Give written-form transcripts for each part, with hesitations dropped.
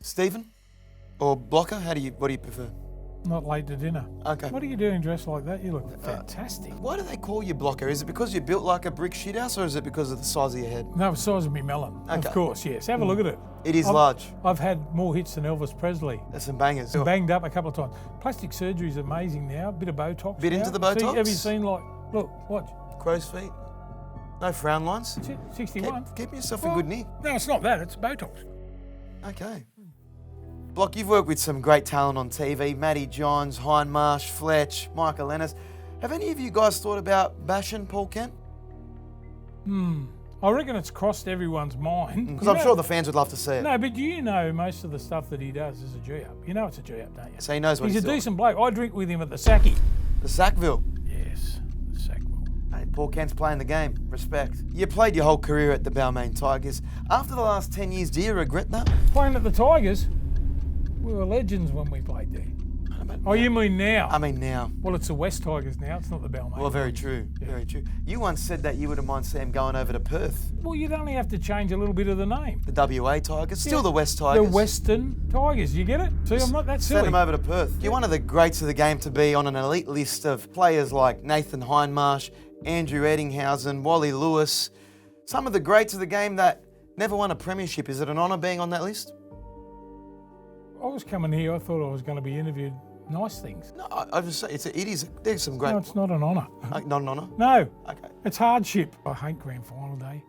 Stephen? Or blocker? What do you prefer? Not late to dinner. Okay. What are you doing dressed like that? You look fantastic. Why do they call you blocker? Is it because you're built like a brick shithouse, or is it because of the size of your head? No, the size of me melon. Okay. Of course, yes. Have a look at it. It is large. I've had more hits than Elvis Presley. There's some bangers. Banged up a couple of times. Plastic surgery is amazing now. Bit of Botox. Bit now. into the Botox? Have you seen look, watch. Crow's feet? No frown lines? 61. Keep yourself in good nick. No, it's not that. It's Botox. Okay. Block, you've worked with some great talent on TV. Matty Johns, Hindmarsh, Fletch, Michael Ennis. Have any of you guys thought about bashing Paul Kent? I reckon it's crossed everyone's mind. Because I'm sure the fans would love to see it. No, but you know most of the stuff that he does is a G-up. You know it's a G-up, don't you? So he knows what he's He's a doing. decent bloke. I drink with him at the Saki. The Sackville. Yes, the Sackville. Hey, Paul Kent's playing the game. Respect. You played your whole career at the Balmain Tigers. After the last 10 years, do you regret that? Playing at the Tigers, we were legends when we played there. Oh, you mean now? I mean now. Well, it's the West Tigers now. It's not the Balmain. Well, very true. Yeah. Very true. You once said that you wouldn't mind Sam going over to Perth. Well, you'd only have to change a little bit of the name. The WA Tigers. Still Yeah. the West Tigers. The Western Tigers. You get it? See, I'm not that silly. Send them over to Perth. You're one of the greats of the game to be on an elite list of players like Nathan Hindmarsh, Andrew Eddinghausen, Wally Lewis. Some of the greats of the game that never won a premiership. Is it an honour being on that list? I was coming here. I thought I was going to be interviewed. Nice things. No, I just say there's some great. No, it's not an honour. Not an honour? No. Okay. It's hardship. I hate grand final day.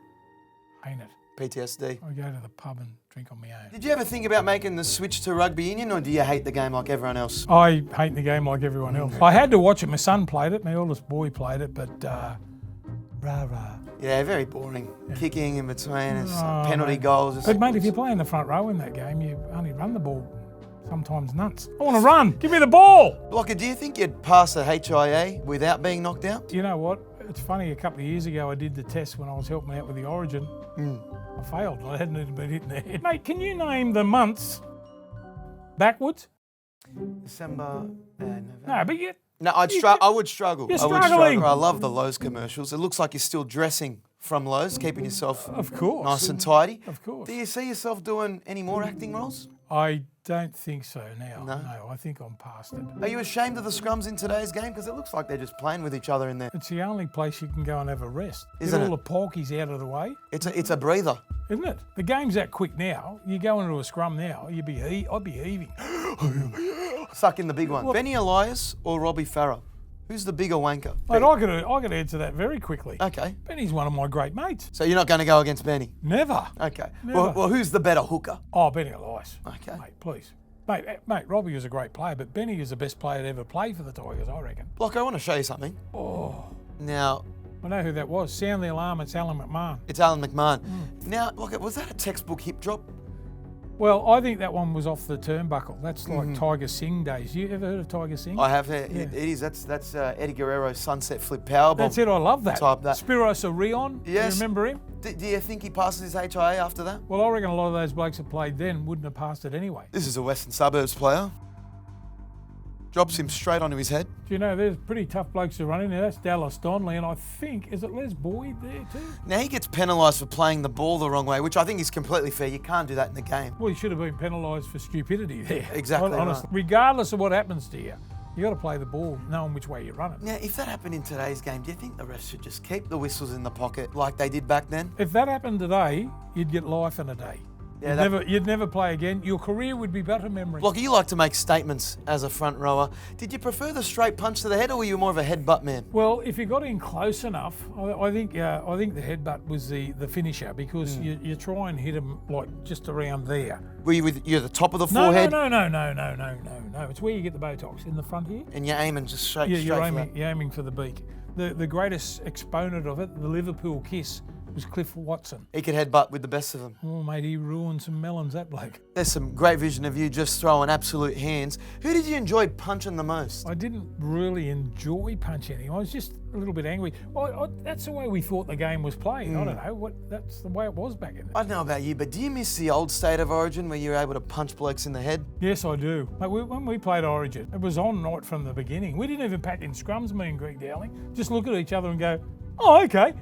Hate it. PTSD. I go to the pub and drink on my own. Did you ever think about making the switch to rugby union, or do you hate the game like everyone else? I hate the game like everyone else. I had to watch it. My son played it. My oldest boy played it, but rah-rah. Yeah, very boring. Kicking in between, it's Oh, penalty mate. goals. It's But mate, if you play in the front row in that game, you only run the ball sometimes nuts. I want to run. Give me the ball. Blocker, do you think you'd pass a HIA without being knocked out? You know what? It's funny, a couple of years ago I did the test when I was helping out with the Origin. I failed. I hadn't even been hit in the head. Mate, can you name the months backwards? December and November. No, but you... No, I would struggle. You're I would struggling. struggle. I love the Lowe's commercials. It looks like you're still dressing from Lowe's, keeping yourself Of course. nice and tidy. Of course. Do you see yourself doing any more acting roles? I don't think so now. No? No, I think I'm past it. Are you ashamed of the scrums in today's game? Because it looks like they're just playing with each other in there. It's the only place you can go and have a rest. Isn't Get it? all the porkies out of the way, It's a breather. isn't it? The game's that quick now. You go into a scrum now, I'd be heaving. Suck in the big one. Benny Elias or Robbie Farah? Who's the bigger wanker? Mate, I could answer that very quickly. Okay. Benny's one of my great mates. So you're not going to go against Benny? Never. Okay. Never. Well, who's the better hooker? Oh, Benny Elias. Okay. Mate, please. Mate, Robbie was a great player, but Benny is the best player to ever play for the Tigers, I reckon. Block, I want to show you something. Oh, Now, I know who that was. Sound the alarm, it's Alan McMahon. it's Alan McMahon. Now, look, was that a textbook hip drop? Well, I think that one was off the turnbuckle. That's like Tiger Singh days. You ever heard of Tiger Singh? I have. It is. That's Eddie Guerrero's sunset flip powerbomb. That's it, I love that. Type that. Spiros Orion, Yes. you remember him? Do you think he passes his HIA after that? Well, I reckon a lot of those blokes that played then wouldn't have passed it anyway. This is a Western Suburbs player. Drops him straight onto his head. Do you know, there's pretty tough blokes to run in there. That's Dallas Donnelly, and I think, is it Les Boyd there too? Now he gets penalised for playing the ball the wrong way, which I think is completely fair. You can't do that in the game. Well, he should have been penalised for stupidity there. Exactly Honestly, regardless of what happens to you, you got to play the ball knowing which way you run it. Now, if that happened in today's game, do you think the refs should just keep the whistles in the pocket like they did back then? If that happened today, you'd get life in a day. Yeah, You'd never play again. Your career would be but a memory. Blocker, you like to make statements as a front rower. Did you prefer the straight punch to the head, or were you more of a headbutt man? Well, if you got in close enough, I think the headbutt was the finisher, because you try and hit them like just around there. Were you you're the top of the No, forehead? No. It's where you get the Botox, in the front here. And you're aiming just straight, Yeah, straight for that. you're aiming for the beak. The greatest exponent of it, the Liverpool kiss, was Cliff Watson. He could headbutt with the best of them. Oh, mate, he ruined some melons, that bloke. There's some great vision of you just throwing absolute hands. Who did you enjoy punching the most? I didn't really enjoy punching him. I was just a little bit angry. Well, that's the way we thought the game was played. I don't know. That's the way it was back in the I don't know about you, but do you miss the old state of Origin where you were able to punch blokes in the head? Yes, I do. Mate, when we played Origin, it was on right from the beginning. We didn't even pack in scrums, me and Greg Dowling. Just look at each other and go, oh, okay.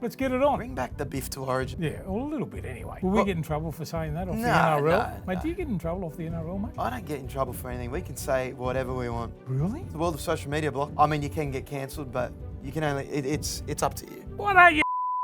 Let's get it on. Bring back the Biff to Origin. Yeah, well, a little bit anyway. Will we get in trouble for saying that off the No, NRL? no, Mate, no. do you get in trouble off the NRL, mate? I don't get in trouble for anything. We can say whatever we want. Really? The world of social media block. I mean, you can get cancelled, but you can only. It's up to you. What are you?